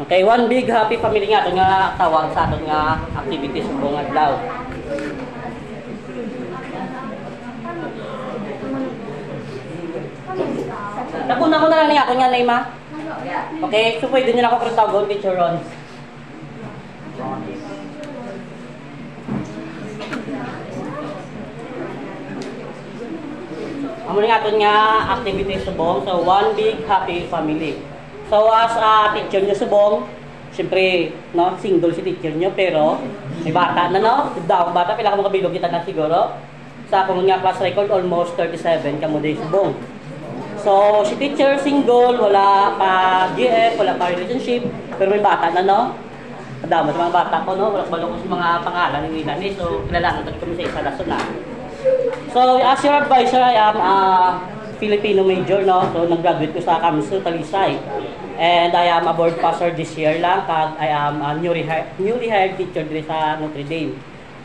Okay, one big happy family nga. Ito nga tawag sa aton nga activities sa buong adlaw. Napuna ko na lang niya. Ito nga name ha. Okay, so pwede nyo na ako kung tawag Teacher Ron. Amo nga ito nga activities sa buong. So, one big happy family. So, as a teacher nyo sa buong, siyempre, no, single si teacher nyo, pero may bata na, no? Daw, bata, pila ka mga bilog kita na siguro. Sa akong nga class record, almost 37 kamo day sa buong. So, si teacher, single, wala pa GF, wala pa relationship, pero may bata na, no? Kadama sa mga bata ko, no? Wala balong ko sa mga pangalan ng nila ni. So, kilala natin kami sa isa lason na. So, as your advisor, I am Filipino major, no? So, nag-graduate ko sa Kamsu, Talisay. And I am a board passer this year lang. Kag I am a newly hired teacher dito sa Notre Dame.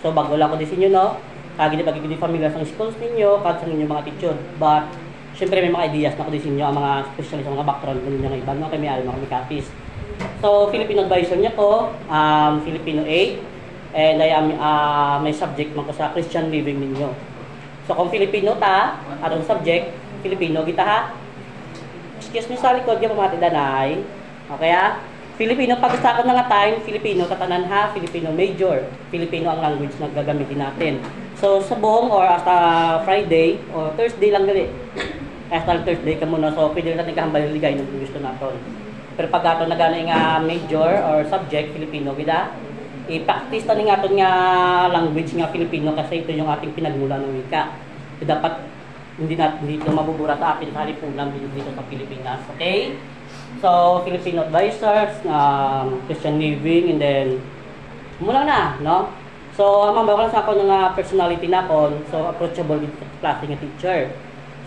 So, bago lang ko din sa inyo, no? Kag hindi pagiging familiar sa schools ninyo, kag sa inyong mga teacher. But, syempre may mga ideas na ko din sa inyo, ang mga specialist, ang mga background ko ninyo ng iba, no? Kaya may alam mga kapis. So, Filipino advisor niya ko, Filipino 8. And I am, may subject man ko sa Christian living ninyo. So, kung Filipino ta, atong subject, Filipino kita ha. Excuse me sa likod, yung pamati danay. Okay ha? Filipino, pag sa ako na nga time, Filipino tatanan ha, Filipino major. Filipino ang language na gagamitin natin. So, sa buong or hasta Friday, or Thursday lang gali. Hasta Thursday ka muna, so pwede natin kahambaliligay ng gusto natin. Pero pag ato na gano'y nga major or subject, Filipino kita, i-practice na nga ito nga language nga Filipino kasi ito yung ating pinagmula ng wika. So, dapat hindi ito mabubura sa atin sa halipunan dito sa Pilipinas. Okay? So, Filipino advisors, Christian living, and then, muna na, no? So, mambawal sa ako ng personality na ko, so approachable with klase nga teacher.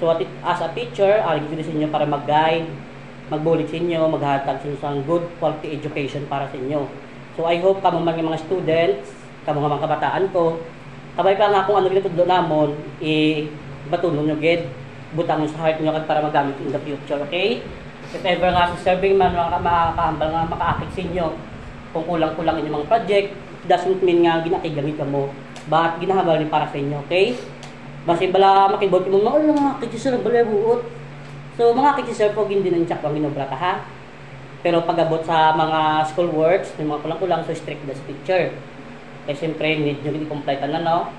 So, as a teacher, gito sa inyo para mag-guide, magbulig sa inyo, maghatag sa inyo sa good quality education para sa inyo. So, I hope kamo man yung mga students, kamo mga kabataan ko, kabay pa nga kung ano ginatudlo namon, batulong nyo gid, butang nyo sa heart nyo para magamit in the future, okay? If ever nga sa serving man, makakahambal nga makaakit sa inyo, kung kulang-kulang inyong mga project, doesn't mean nga ginakigamit ka mo, but ginahabal din para sa inyo, okay? Basta bala makibot mo, mga kikisir, bala buot. So, mga kikisir po, hindi nang tsak ang ginobrata, ha? Pero pag-abot sa mga school works, may mga kulang-kulang, so strict na sa teacher. Kaya siyempre, need nyo i-complete na, no?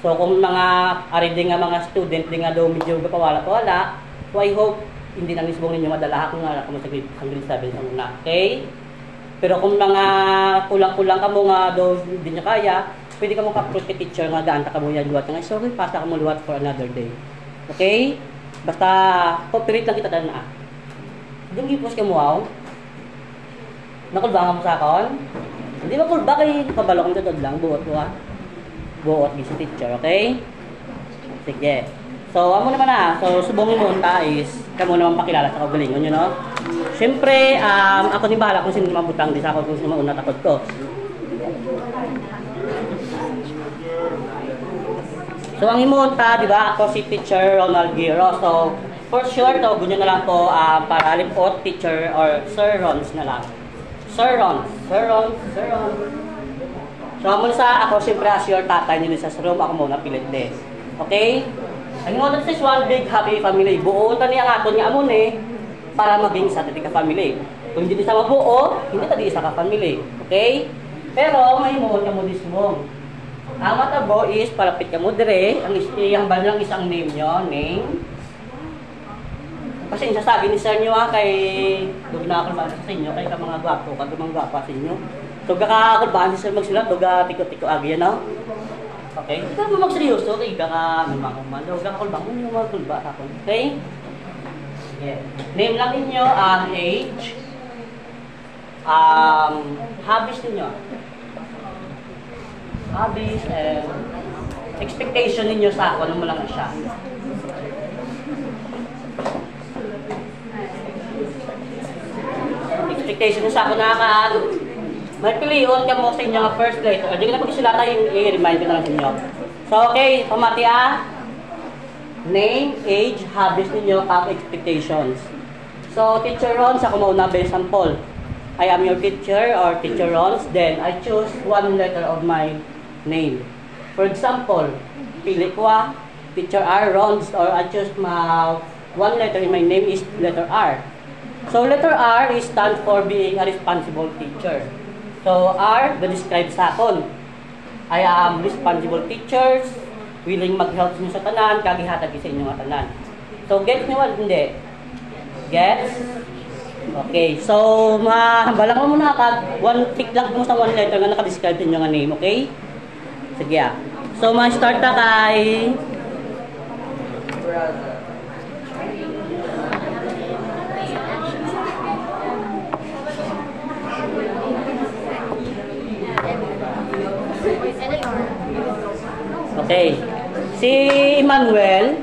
So, kung mga din nga mga student, din nga daw medyo kapawala-pawala, so I hope, hindi na mismo ninyo madala kung nga ako sa grade 7 sa muna, okay? Pero kung mga kulang-kulang ka mo nga daw hindi nyo kaya, pwede ka mo ka-approach kay teacher nga gaanta ka mo yan luwat nga, sorry, pasa ka mo luwat for another day. Okay? Basta, cooperate lang kita na. Doon gipos ka mo, wow. Nakulbangan mo sa akon? Hindi ba kulba kay kabalo kong tutod lang, buot ko ha? Buot si teacher, okay? Sige. So, amo naman na. So, subongin mo ta is, kamo naman pakilala sa kagalingon nyo, no? Siyempre, ako ni bahala kung sino mabutang di sa ako kung sino mauna takot ko. So, ang imunta, di ba? Ako si Teacher Ronald Giro. So, for sure, to, ganyan na lang po para lipot, teacher, or Sir Rons na lang. Sir Rons. So, muna sa ako, siyempre, as your tatay nyo sa room, ako muna pilit din. Okay? Ang nga sa one big happy family. Buo ta niya ang aton nga amon para maging sa ka family. Kung hindi sa mabuo, hindi ta di isa ka family. Okay? Pero, may mo ka mo dismo. Ang matabo is, palapit ka mo dire, ang hambal lang isang name nyo, name. Kasi yung sasabi ni sir nyo kay dugnakalbaan sa inyo, kay ka mga gwapo, mga gwapa sa inyo. So, kakakalbaan si sir magsulat, duga tiko-tiko agi yan, no? Okay? Hindi ka mo magseryoso, kay ka mamanguman, duga kakalbaan mo yung mga kulba sa akin. Okay? Yeah. Name lang ninyo, age, hobbies ninyo. Hobbies and expectation ninyo sa ako, ano mo lang na siya. Expectation sa ako na may piliyon ka mo sa inyo nga first grade. So, hindi na pag-isulata yung i-remind ko na lang sa inyo. So, okay, pamati name, age, hobbies ninyo, expectations. So, Teacher Ron, sa kumauna ba yung sample? I am your teacher or teacher Rons, then I choose one letter of my name. For example, pili ko teacher R Rons, or I choose one letter in my name is letter R. So letter R is stands for being a responsible teacher. So R, describe sa akon. I am responsible teachers, willing mag-help niyo sa tanan, kagihatag sa inyo nga tanan. So gets niyo wala hindi? Gets? Okay, so balang mo muna kag one tick lang mo sa one letter nga naka-describe inyo nga name, okay? Sige So start ta kay Okay. Si Emmanuel.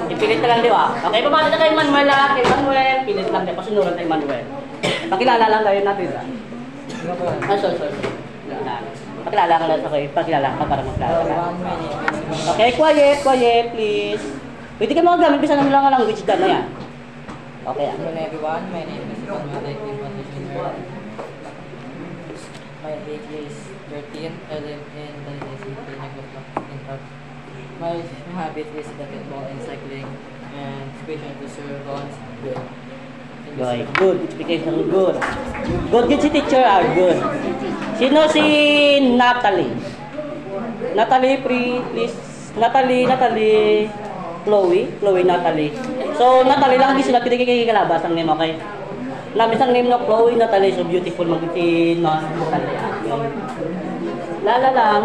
Ipilit na lang di ba? Okay, pamana na kay Emmanuel kay Emmanuel. Pilit lang di pa sunuran kay Emmanuel. Pakilala lang tayo natin sorry. Pakilala ka lang sa kayo. Pakilala ka para magkilala ka. Okay, quiet, please. Pwede ka mga gamit, bisa naman lang ang language ka na yan. Okay. Hello everyone, my name is Emmanuel Junior. My age is 13. I live in the city of My habit is basketball and cycling, and special to serve bonds good. Good. Explication good. Good si teacher good. Sino si Natalie? Natalie, please. Natalie. Chloe, Natalie. So, Natalie lang di sila kinikikalabas ang name, okay? Namin ang name no Chloe, Natalie, so beautiful mag-itin, Natalie. Lala lang.